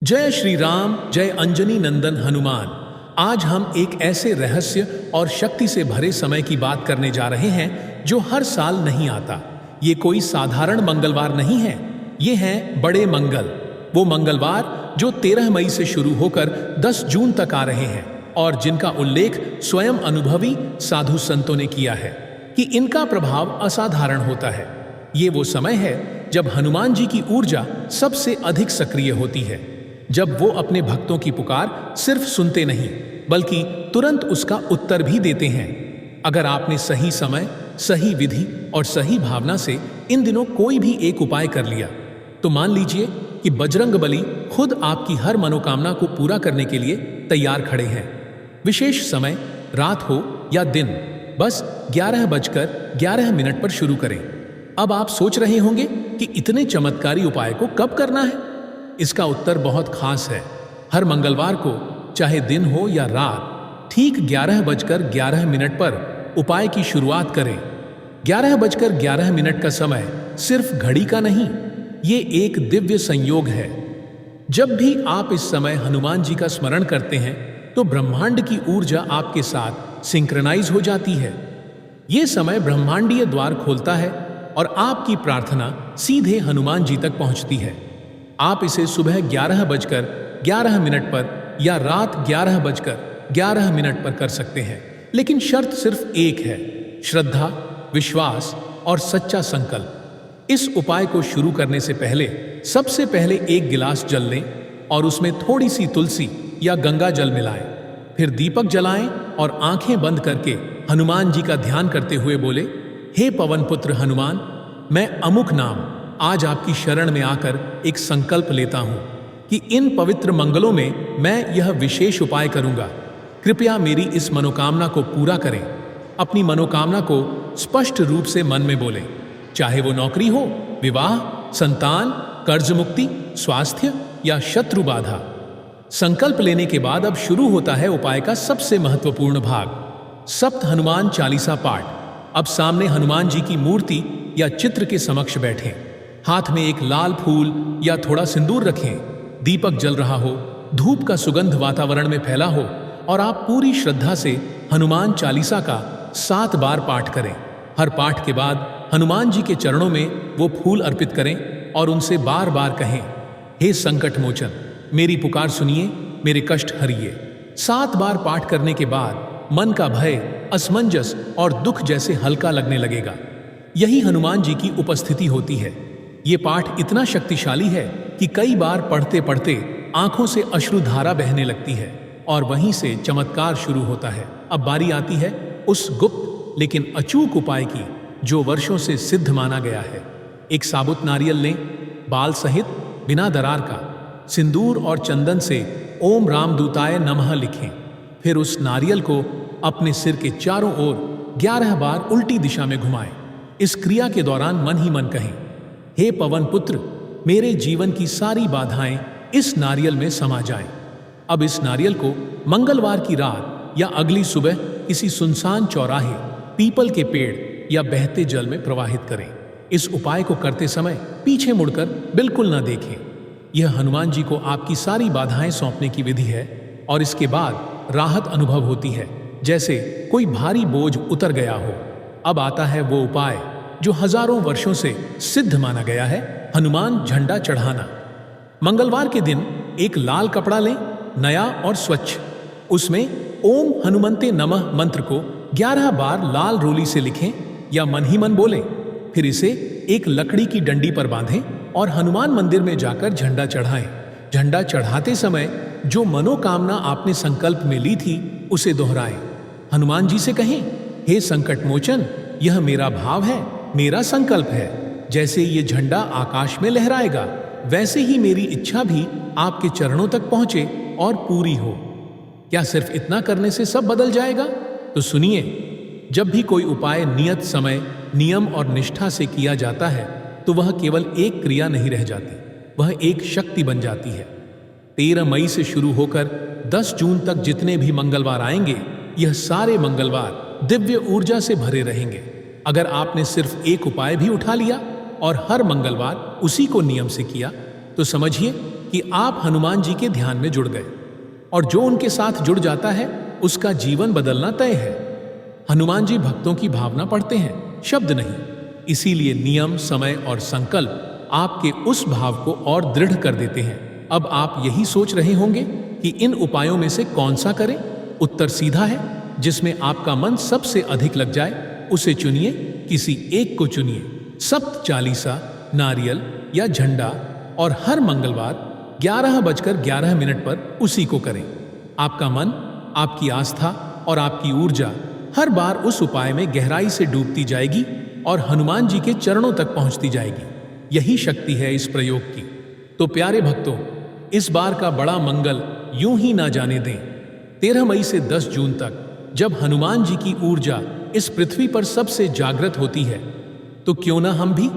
जय श्री राम, जय अंजनी नंदन हनुमान। आज हम एक ऐसे रहस्य और शक्ति से भरे समय की बात करने जा रहे हैं जो हर साल नहीं आता। ये कोई साधारण मंगलवार नहीं है, ये हैं बड़े मंगल। वो मंगलवार जो 13 मई से शुरू होकर 10 जून तक आ रहे हैं और जिनका उल्लेख स्वयं अनुभवी साधु संतों ने किया है कि इनका प्रभाव असाधारण होता है। ये वो समय है जब हनुमान जी की ऊर्जा सबसे अधिक सक्रिय होती है, जब वो अपने भक्तों की पुकार सिर्फ सुनते नहीं बल्कि तुरंत उसका उत्तर भी देते हैं। अगर आपने सही समय, सही विधि और सही भावना से इन दिनों कोई भी एक उपाय कर लिया तो मान लीजिए कि बजरंगबली खुद आपकी हर मनोकामना को पूरा करने के लिए तैयार खड़े हैं। विशेष समय रात हो या दिन, बस 11:11 पर शुरू करें। अब आप सोच रहे होंगे कि इतने चमत्कारी उपाय को कब करना है। इसका उत्तर बहुत खास है। हर मंगलवार को, चाहे दिन हो या रात, ठीक 11:11 पर उपाय की शुरुआत करें। 11:11 का समय सिर्फ घड़ी का नहीं, ये एक दिव्य संयोग है। जब भी आप इस समय हनुमान जी का स्मरण करते हैं तो ब्रह्मांड की ऊर्जा आपके साथ सिंक्रोनाइज हो जाती है। ये समय ब्रह्मांडीय द्वार खोलता है और आपकी प्रार्थना सीधे हनुमान जी तक पहुंचती है। आप इसे सुबह 11:11 पर या रात 11:11 पर कर सकते हैं, लेकिन शर्त सिर्फ एक है: श्रद्धा, विश्वास और सच्चा संकल्प। इस उपाय को शुरू करने से पहले सबसे पहले एक गिलास जल लें और उसमें थोड़ी सी तुलसी या गंगा जल मिलाएं। फिर दीपक जलाएं और आंखें बंद करके हनुमान जी का ध्यान करते हुए बोले, हे पवन पुत्र हनुमान, मैं अमुक नाम आज आपकी शरण में आकर एक संकल्प लेता हूं कि इन पवित्र मंगलों में मैं यह विशेष उपाय करूंगा। कृपया मेरी इस मनोकामना को पूरा करें। अपनी मनोकामना को स्पष्ट रूप से मन में बोलें, चाहे वो नौकरी हो, विवाह, संतान, कर्ज मुक्ति, स्वास्थ्य या शत्रु बाधा। संकल्प लेने के बाद अब शुरू होता है उपाय का सबसे महत्वपूर्ण भाग, सप्त हनुमान चालीसा पाठ। अब सामने हनुमान जी की मूर्ति या चित्र के समक्ष बैठें। हाथ में एक लाल फूल या थोड़ा सिंदूर रखें। दीपक जल रहा हो, धूप का सुगंध वातावरण में फैला हो और आप पूरी श्रद्धा से हनुमान चालीसा का 7 बार पाठ करें। हर पाठ के बाद हनुमान जी के चरणों में वो फूल अर्पित करें और उनसे बार बार कहें, हे संकट मोचन, मेरी पुकार सुनिए, मेरे कष्ट हरिए। 7 बार पाठ करने के बाद मन का भय, असमंजस और दुख जैसे हल्का लगने लगेगा। यही हनुमान जी की उपस्थिति होती है। ये पाठ इतना शक्तिशाली है कि कई बार पढ़ते पढ़ते आंखों से अश्रुधारा बहने लगती है और वहीं से चमत्कार शुरू होता है। अब बारी आती है उस गुप्त लेकिन अचूक उपाय की जो वर्षों से सिद्ध माना गया है। एक साबुत नारियल लें, बाल सहित, बिना दरार का। सिंदूर और चंदन से ओम रामदूताय नमः लिखें। फिर उस नारियल को अपने सिर के चारों ओर 11 बार उल्टी दिशा में घुमाएं। इस क्रिया के दौरान मन ही मन कहें, हे पवन पुत्र, मेरे जीवन की सारी बाधाएं इस नारियल में समा जाएं। अब इस नारियल को मंगलवार की रात या अगली सुबह किसी सुनसान चौराहे, पीपल के पेड़ या बहते जल में प्रवाहित करें। इस उपाय को करते समय पीछे मुड़कर बिल्कुल न देखें। यह हनुमान जी को आपकी सारी बाधाएं सौंपने की विधि है और इसके बाद राहत अनुभव होती है, जैसे कोई भारी बोझ उतर गया हो। अब आता है वो उपाय जो हजारों वर्षों से सिद्ध माना गया है, हनुमान झंडा चढ़ाना। मंगलवार के दिन एक लाल कपड़ा लें, नया और स्वच्छ। उसमें ओम हनुमंते नमः मंत्र को 11 बार लाल रोली से लिखें या मन ही मन बोलें। फिर इसे एक लकड़ी की डंडी पर बांधें और हनुमान मंदिर में जाकर झंडा चढ़ाएं। झंडा चढ़ाते समय जो मनोकामना आपने संकल्प में ली थी उसे दोहराएं। हनुमान जी से कहें, हे संकट मोचन, यह मेरा भाव है, मेरा संकल्प है। जैसे ये झंडा आकाश में लहराएगा वैसे ही मेरी इच्छा भी आपके चरणों तक पहुंचे और पूरी हो। क्या सिर्फ इतना करने से सब बदल जाएगा? तो सुनिए, जब भी कोई उपाय नियत समय, नियम और निष्ठा से किया जाता है तो वह केवल एक क्रिया नहीं रह जाती, वह एक शक्ति बन जाती है। 13 मई से शुरू होकर 10 जून तक जितने भी मंगलवार आएंगे, यह सारे मंगलवार दिव्य ऊर्जा से भरे रहेंगे। अगर आपने सिर्फ एक उपाय भी उठा लिया और हर मंगलवार उसी को नियम से किया तो समझिए कि आप हनुमान जी के ध्यान में जुड़ गए और जो उनके साथ जुड़ जाता है उसका जीवन बदलना तय है। हनुमान जी भक्तों की भावना पढ़ते हैं, शब्द नहीं। इसीलिए नियम, समय और संकल्प आपके उस भाव को और दृढ़ कर देते हैं। अब आप यही सोच रहे होंगे कि इन उपायों में से कौन सा करें। उत्तर सीधा है, जिसमें आपका मन सबसे अधिक लग जाए उसे चुनिए, किसी एक को चुनिए। सप्त चालीसा, नारियल या झंडा, और हर मंगलवार 11:11 पर उसी को करें। आपका मन, आपकी आस्था और आपकी ऊर्जा हर बार उस उपाय में गहराई से डूबती जाएगी और हनुमान जी के चरणों तक पहुंचती जाएगी। यही शक्ति है इस प्रयोग की। तो प्यारे भक्तों, इस बार का बड़ा मंगल यूं ही ना जाने दें। 13 मई से 10 जून तक जब हनुमान जी की ऊर्जा इस पृथ्वी पर सबसे जागृत होती है, तो क्यों ना हम भी।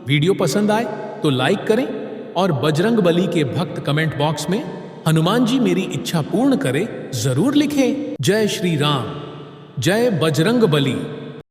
वीडियो पसंद आए तो लाइक करें और बजरंगबली के भक्त कमेंट बॉक्स में हनुमान जी मेरी इच्छा पूर्ण करे जरूर लिखें। जय श्री राम, जय बजरंगबली।